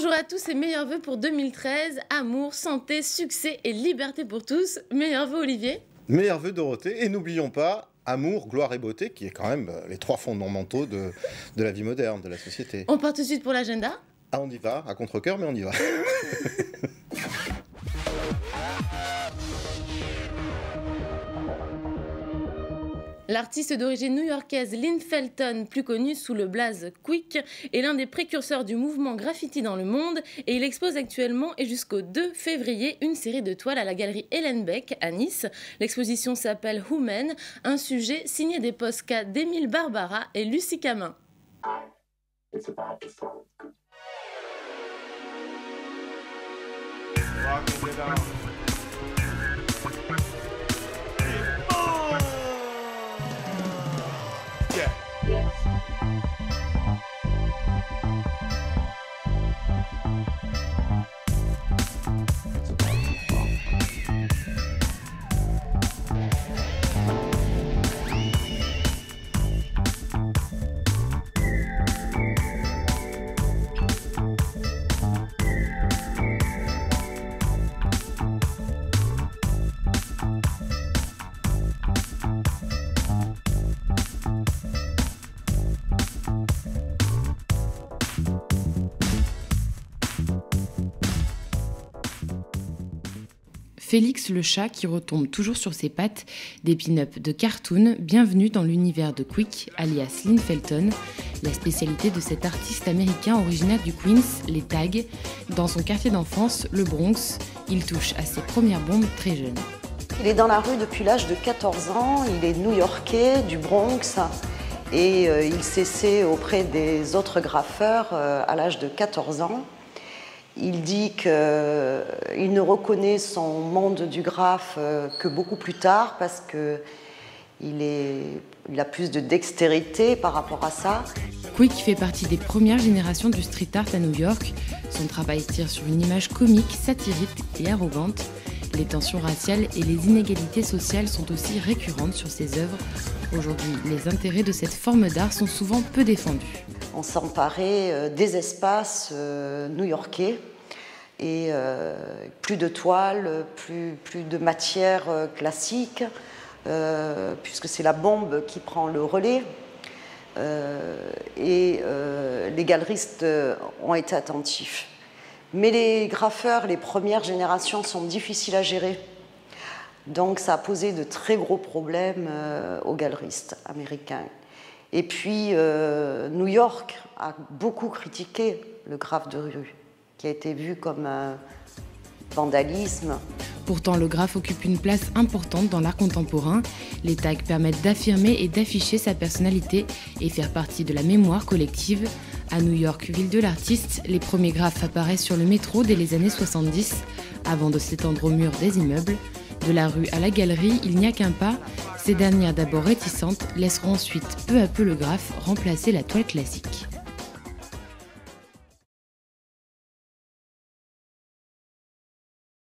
Bonjour à tous et meilleurs vœux pour 2013. Amour, santé, succès et liberté pour tous. Meilleurs vœux Olivier. Meilleurs vœux Dorothée. Et n'oublions pas amour, gloire et beauté, qui est quand même les trois fondamentaux de la vie moderne, de la société. On part tout de suite pour l'agenda. Ah, on y va, à contre-cœur, mais on y va. L'artiste d'origine new-yorkaise Lynn Felton, plus connue sous le blaze Quick, est l'un des précurseurs du mouvement graffiti dans le monde et il expose actuellement et jusqu'au 2 février une série de toiles à la galerie Hélène Beck à Nice. L'exposition s'appelle Human, un sujet signé des Posca d'Émile Barbara et Lucie Camin. Félix le chat qui retombe toujours sur ses pattes, des pin-up de cartoon, bienvenue dans l'univers de Quick, alias Lynn Felton, la spécialité de cet artiste américain originaire du Queens, les tags. Dans son quartier d'enfance, le Bronx, il touche à ses premières bombes très jeune. Il est dans la rue depuis l'âge de 14 ans, il est new-yorkais, du Bronx, et il s'essaie auprès des autres graffeurs à l'âge de 14 ans. Il dit qu'il ne reconnaît son monde du graphe que beaucoup plus tard parce qu'il a plus de dextérité par rapport à ça. Quick fait partie des premières générations du street art à New York. Son travail tire sur une image comique, satirique et arrogante. Les tensions raciales et les inégalités sociales sont aussi récurrentes sur ses œuvres. Aujourd'hui, les intérêts de cette forme d'art sont souvent peu défendus. On s'emparait des espaces new-yorkais et plus de toiles, plus de matière classique, puisque c'est la bombe qui prend le relais. Les galeristes ont été attentifs. Mais les graffeurs, les premières générations, sont difficiles à gérer. Donc ça a posé de très gros problèmes aux galeristes américains. Et puis, New York a beaucoup critiqué le graphe de rue, qui a été vu comme un vandalisme. Pourtant, le graphe occupe une place importante dans l'art contemporain. Les tags permettent d'affirmer et d'afficher sa personnalité et faire partie de la mémoire collective. À New York, ville de l'artiste, les premiers graphes apparaissent sur le métro dès les années 70, avant de s'étendre aux murs des immeubles. De la rue à la galerie, il n'y a qu'un pas. Ces dernières, d'abord réticentes, laisseront ensuite peu à peu le graphe remplacer la toile classique.